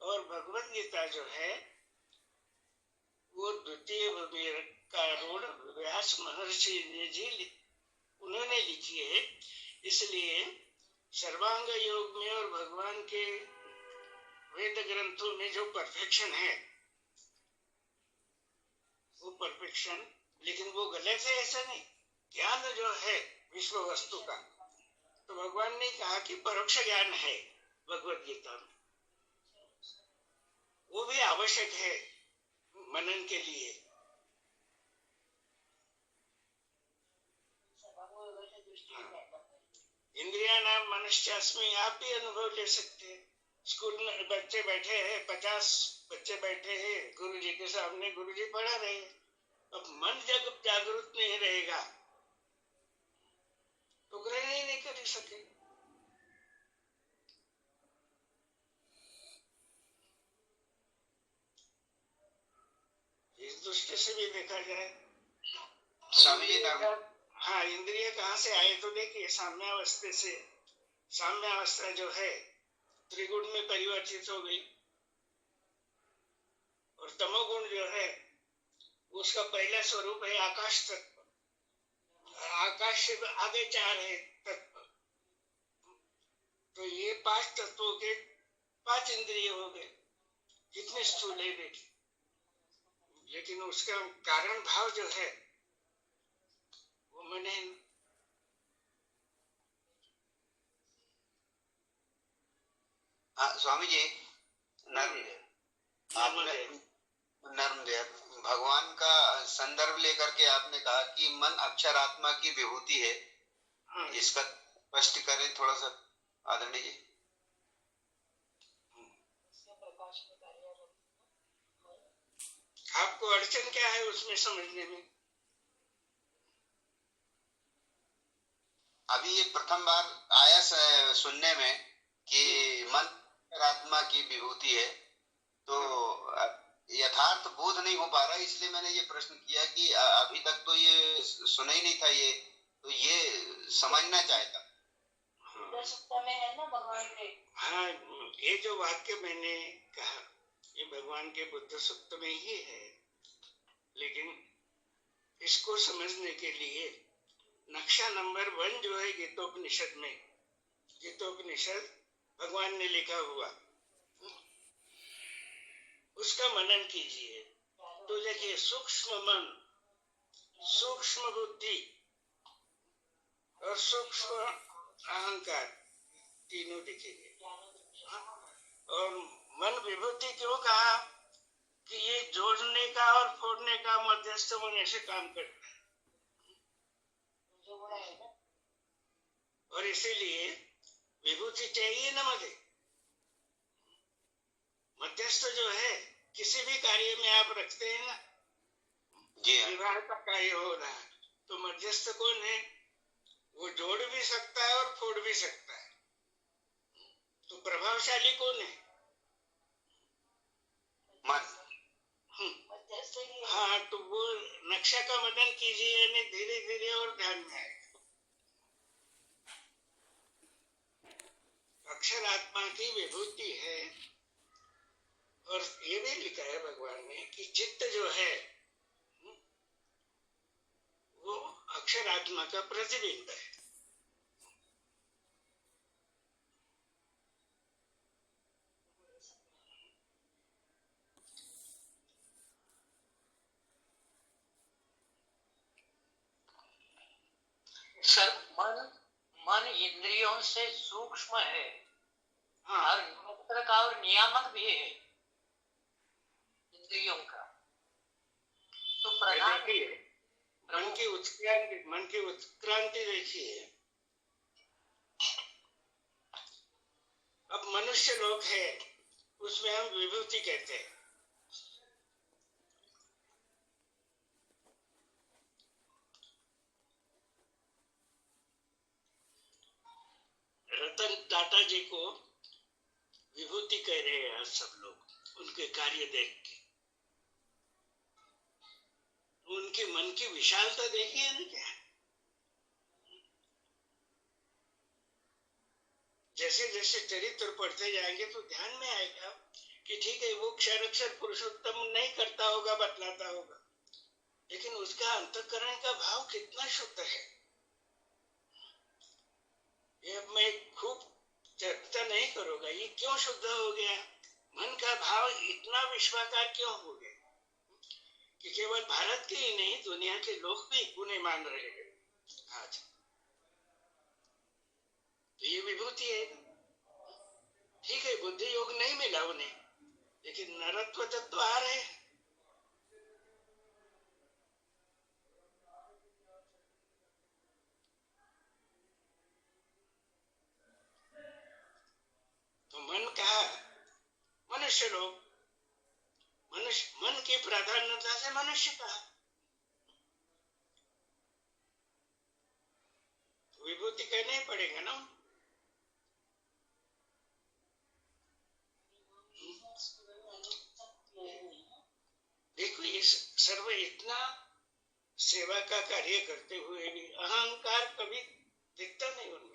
और भगवत गीता जो है वो द्वितीय कारूढ़ व्यास महर्षि जी उन्होंने लिखी है। इसलिए सर्वांग योग में और भगवान के वेद ग्रंथों में जो परफेक्शन है वो परफेक्शन, लेकिन वो गलत है ऐसा नहीं। ज्ञान जो है विश्व वस्तु का, तो भगवान ने कहा कि परोक्ष ज्ञान है भगवत गीता में, वो भी आवश्यक है मनन के लिए। इंद्रिया नाम मनश्चास्मि आप भी अनुभव ले सकते हैं। स्कूल में बच्चे बैठे हैं, 50 बच्चे बैठे हैं गुरु जी के सामने, गुरु जी पढ़ा रहे हैं। अब मन जब जागृत नहीं रहेगा तो ग्रहण ही नहीं कर सके। दृष्टि से भी देखा जाए स्वामी जी हाँ, इंद्रिय कहाँ से आए तो देखिए साम्यावस्था से, साम्यावस्था जो है त्रिगुण में परिवर्तित हो गई और तमोगुण जो है उसका पहला स्वरूप है आकाश तत्व। आकाश से आगे 4 है तत्व, तो ये 5 तत्वों के 5 इंद्रिय हो गए। कितने स्थूल है देखिए, लेकिन उसका कारण भाव जो है वो मैंने स्वामी जी नर्मदे भगवान का संदर्भ लेकर के आपने कहा कि मन अक्षर आत्मा की विभूति है। इसका स्पष्ट करें थोड़ा सा आदरणीय जी। आपको अड़चन क्या है उसमें समझने में? अभी ये प्रथम बार आया सुनने में कि मन आत्मा की विभूति है, तो यथार्थ बोध नहीं हो पा रहा, इसलिए मैंने ये प्रश्न किया कि अभी तक तो ये सुना ही नहीं था, ये तो ये समझना चाहता। में है ना भगवान के। हाँ, ये जो वाक्य मैंने कहा ये भगवान के बुद्ध सूक्त में ही है, लेकिन इसको समझने के लिए नक्शा नंबर 1 जो है गीतोपनिषद में, गीतोपनिषद भगवान ने लिखा हुआ, उसका मनन कीजिए तो देखिए सूक्ष्म मन, सूक्ष्म बुद्धि और सूक्ष्म अहंकार तीनों दिखेंगे। और मन विभूति क्यों कहा कि ये जोड़ने का और फोड़ने का मध्यस्थ होने से काम करता है, और इसीलिए विभूति चाहिए ना मुझे। मध्यस्थ जो है किसी भी कार्य में आप रखते हैं ना, विवाह का कार्य हो रहा है तो मध्यस्थ कौन है? वो जोड़ भी सकता है और फोड़ भी सकता है, तो प्रभावशाली कौन है? हाँ, तो वो नक्शा का मनन कीजिए, यानी धीरे धीरे और ध्यान में आएगा। अक्षर आत्मा की विभूति है, और ये भी लिखा है भगवान ने कि चित्त जो है वो अक्षर आत्मा का प्रतिबिंब है। सर, मन इंद्रियों से सूक्ष्म है। हाँ, और नियंत्रक और नियामक भी है इंद्रियों का। तो प्रधान देखिए मन की उत्क्रांति देखिए। अब मनुष्य लोग है, उसमें हम विभूति कहते हैं। रतन टाटा जी को विभूति कह रहे हैं आज सब लोग, उनके कार्य देख के। उनके मन की विशालता देखिए ना क्या। जैसे जैसे चरित्र पढ़ते जाएंगे तो ध्यान में आएगा कि ठीक है वो क्षर पुरुषोत्तम नहीं करता होगा, बतलाता होगा, लेकिन उसका अंतःकरण का भाव कितना शुद्ध है। ये मैं खूब चर्चा नहीं करूंगा ये क्यों शुद्ध हो गया, मन का भाव इतना विश्वाकार क्यों हो गया कि केवल भारत के ही नहीं दुनिया के लोग भी उन्हें मान रहे हैं आज। तो ये विभूति है। ठीक है, बुद्धि योग नहीं मिला उन्हें, लेकिन नरत्व तत्व आ रहे हैं। तो मन कहा, मनुष्य लोग, मनुष्य मन की प्राधान्यता से मनुष्य कहा, तो विभूति कहना ही पड़ेगा ना। देखो ये सर्व सेवा का कार्य करते हुए भी अहंकार कभी दिखता नहीं उनमें।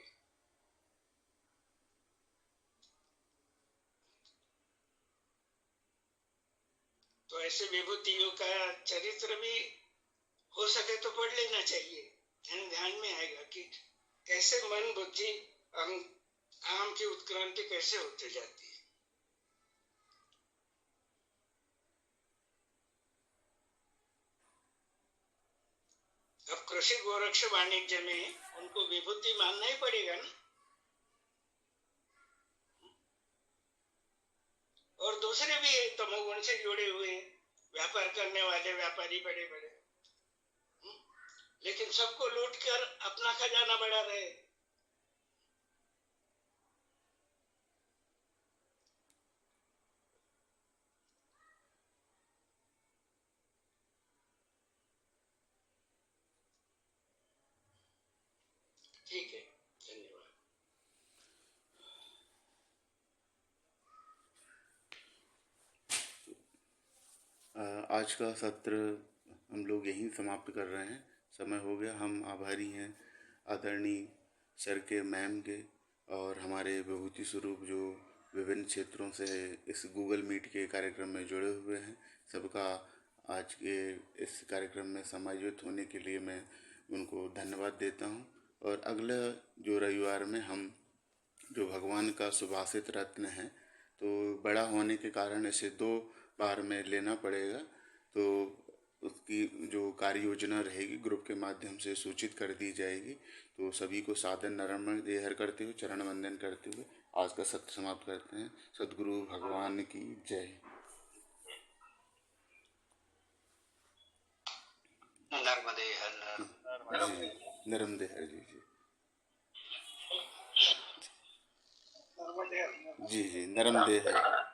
तो ऐसे विभूतियों का चरित्र भी हो सके तो पढ़ लेना चाहिए। ध्यान में आएगा कि कैसे मन बुद्धि अहम की उत्क्रांति कैसे होते जाती है। अब कृषि गोरक्ष वाणिज्य में उनको विभूति मानना ही पड़ेगा ना। और दूसरे भी तमोगुण से जुड़े हुए व्यापार करने वाले व्यापारी बड़े बड़े, लेकिन सबको लूट कर अपना खजाना बढ़ा रहे। ठीक है, धन्यवाद। आज का सत्र हम लोग यहीं समाप्त कर रहे हैं। समय हो गया। हम आभारी हैं आदरणीय सर के, मैम के और हमारे विभूति स्वरूप जो विभिन्न क्षेत्रों से इस गूगल मीट के कार्यक्रम में जुड़े हुए हैं। सबका आज के इस कार्यक्रम में समायोजित होने के लिए मैं उनको धन्यवाद देता हूं। और अगले जो रविवार में हम जो भगवान का सुभाषित रत्न है, तो बड़ा होने के कारण इसे 2 बार में लेना पड़ेगा, तो उसकी जो कार्य योजना रहेगी ग्रुप के माध्यम से सूचित कर दी जाएगी। तो सभी को सादर नमन देहर करते हुए, चरण वंदन करते हुए आज का सत्र समाप्त करते हैं। सद्गुरु भगवान की जय। नर्मदे हर नर्मदे हर जी जी जी नर्मदे हर।